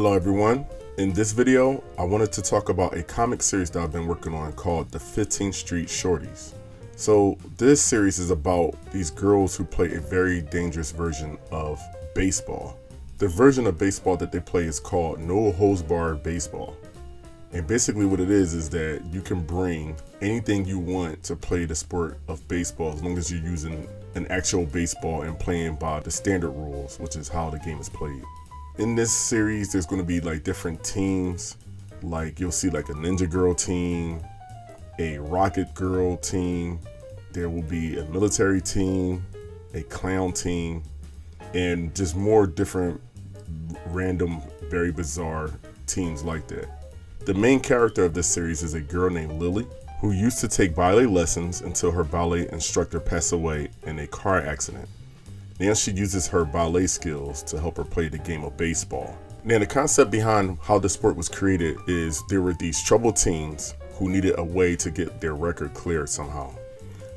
Hello everyone. In this video, I wanted to talk about a comic series that I've been working on called the 15th Street Shorties. So this series is about these girls who play a very dangerous version of baseball. The version of baseball that they play is called no holds barred baseball. And basically what it is that you can bring anything you want to play the sport of baseball as long as you're using an actual baseball and playing by the standard rules, which is how the game is played. In this series, there's going to be like different teams. Like you'll see like a ninja girl team, a rocket girl team. There will be a military team, a clown team, and just more different random, very bizarre teams like that. The main character of this series is a girl named Lily, who used to take ballet lessons until her ballet instructor passed away in a car accident. Now she uses her ballet skills to help her play the game of baseball. Now the concept behind how the sport was created is there were these troubled teens who needed a way to get their record cleared somehow.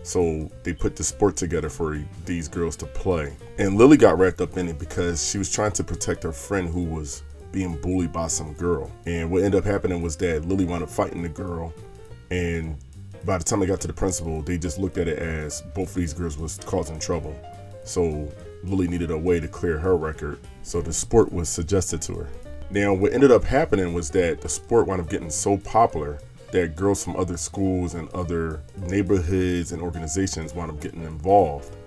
So they put the sport together for these girls to play. And Lily got wrapped up in it because she was trying to protect her friend who was being bullied by some girl. And what ended up happening was that Lily wound up fighting the girl, and by the time they got to the principal, they just looked at it as both of these girls was causing trouble. So Lily needed a way to clear her record, so the sport was suggested to her. Now what ended up happening was that the sport wound up getting so popular that girls from other schools and other neighborhoods and organizations wound up getting involved,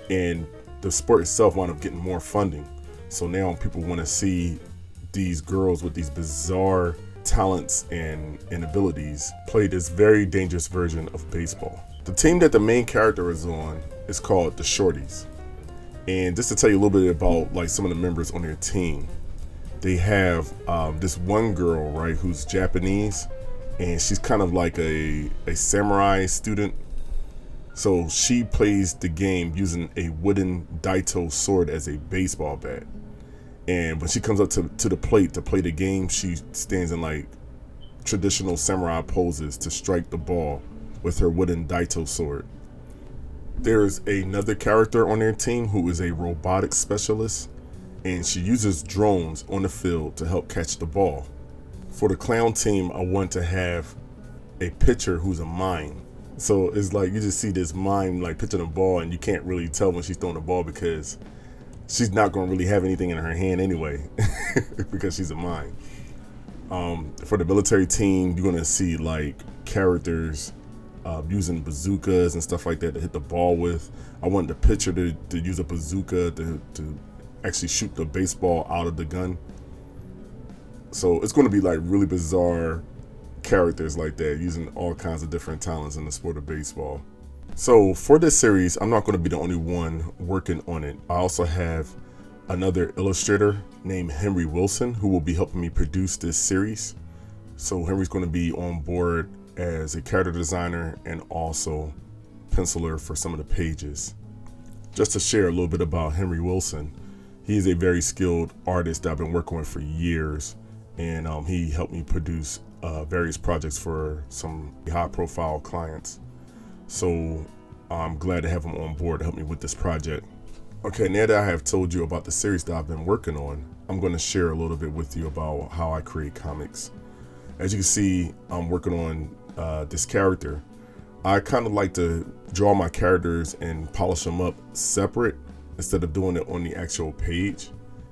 and the sport itself wound up getting more funding. So now people want to see these girls with these bizarre talents and abilities play this very dangerous version of baseball. The team that the main character is on is called the Shorties. And just to tell you a little bit about like some of the members on their team, they have this one girl, right, who's Japanese, and she's kind of like a samurai student. So she plays the game using a wooden Daito sword as a baseball bat. And when she comes up to the plate to play the game, she stands in like traditional samurai poses to strike the ball with her wooden Daito sword. There's another character on their team who is a robotics specialist, and she uses drones on the field to help catch the ball. For the clown team, I want to have a pitcher who's a mime. So it's like you just see this mime like pitching a ball, and you can't really tell when she's throwing the ball because she's not going to really have anything in her hand anyway because she's a mime. For the military team, you're going to see like characters using bazookas and stuff like that to hit the ball with. I want the pitcher to use a bazooka to actually shoot the baseball out of the gun. So it's going to be like really bizarre characters like that using all kinds of different talents in the sport of baseball. So for this series, I'm not going to be the only one working on it. I also have another illustrator named Henry Wilson who will be helping me produce this series. So Henry's going to be on board as a character designer and also penciler for some of the pages. Just to share a little bit about Henry Wilson, he is a very skilled artist that I've been working with for years, and he helped me produce various projects for some high-profile clients. So I'm glad to have him on board to help me with this project. Okay, now that I have told you about the series that I've been working on, I'm going to share a little bit with you about how I create comics. As you can see, I'm working on this character. I kind of like to draw my characters and polish them up separate instead of doing it on the actual page.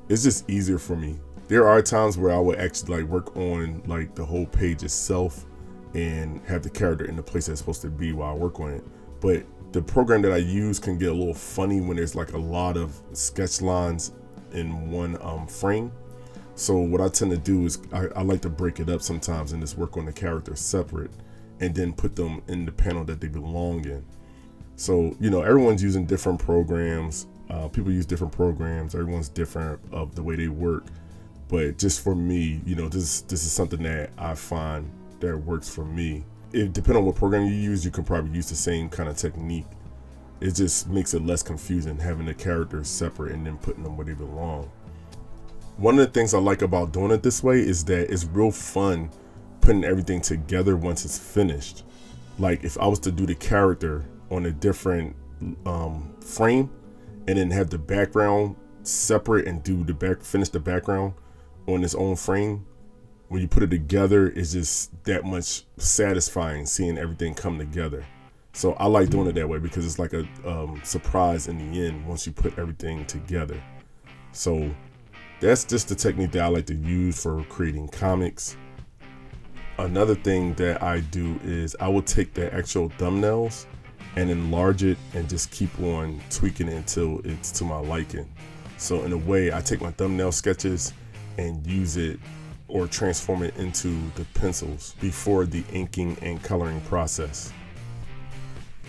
It's just easier for me. There are times where I would actually like work on like the whole page itself and have the character in the place that's supposed to be while I work on it. But the program that I use can get a little funny when there's like a lot of sketch lines in one frame. So what I tend to do is I like to break it up sometimes and just work on the character separate and then put them in the panel that they belong in. So, you know, everyone's using different programs. People use different programs. Everyone's different of the way they work. But just for me, you know, this is something that I find that works for me. Depending on what program you use, you can probably use the same kind of technique. It just makes it less confusing having the characters separate and then putting them where they belong. One of the things I like about doing it this way is that it's real fun putting everything together once it's finished. Like if I was to do the character on a different frame and then have the background separate and do finish the background, on its own frame, when you put it together, it's just that much satisfying seeing everything come together. So I like doing it that way because it's like a surprise in the end once you put everything together. So that's just the technique that I like to use for creating comics. Another thing that I do is I will take the actual thumbnails and enlarge it and just keep on tweaking it until it's to my liking. So in a way, I take my thumbnail sketches and use it or transform it into the pencils before the inking and coloring process.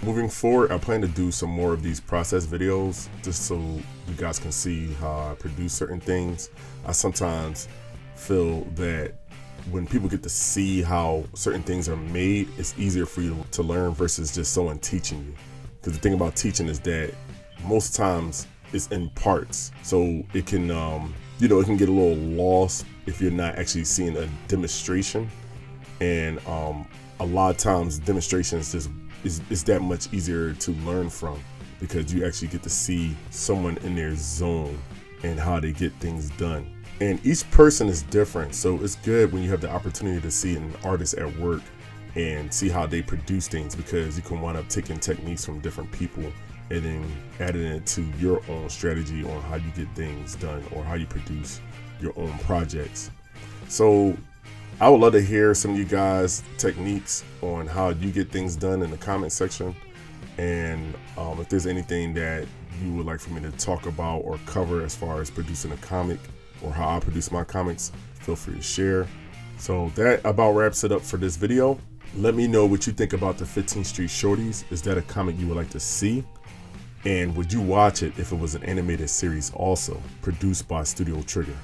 Moving forward, I plan to do some more of these process videos just so you guys can see how I produce certain things. I sometimes feel that when people get to see how certain things are made, it's easier for you to learn versus just someone teaching you. Because the thing about teaching is that most times it's in parts. So it can, it can get a little lost if you're not actually seeing a demonstration. And a lot of times demonstrations just is that much easier to learn from because you actually get to see someone in their zone and how they get things done. And each person is different, so it's good when you have the opportunity to see an artist at work and see how they produce things, because you can wind up taking techniques from different people and then adding it to your own strategy on how you get things done or how you produce your own projects. So I would love to hear some of you guys' techniques on how you get things done in the comment section. And if there's anything that you would like for me to talk about or cover as far as producing a comic or how I produce my comics, feel free to share. So that about wraps it up for this video. Let me know what you think about the 15th Street Shorties. Is that a comic you would like to see? And would you watch it if it was an animated series also, produced by Studio Trigger?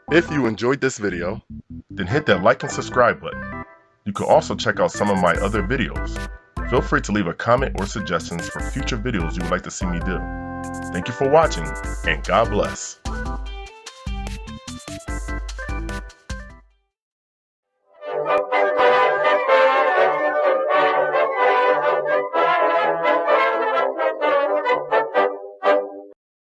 If you enjoyed this video, then hit that like and subscribe button. You can also check out some of my other videos. Feel free to leave a comment or suggestions for future videos you would like to see me do. Thank you for watching, and God bless.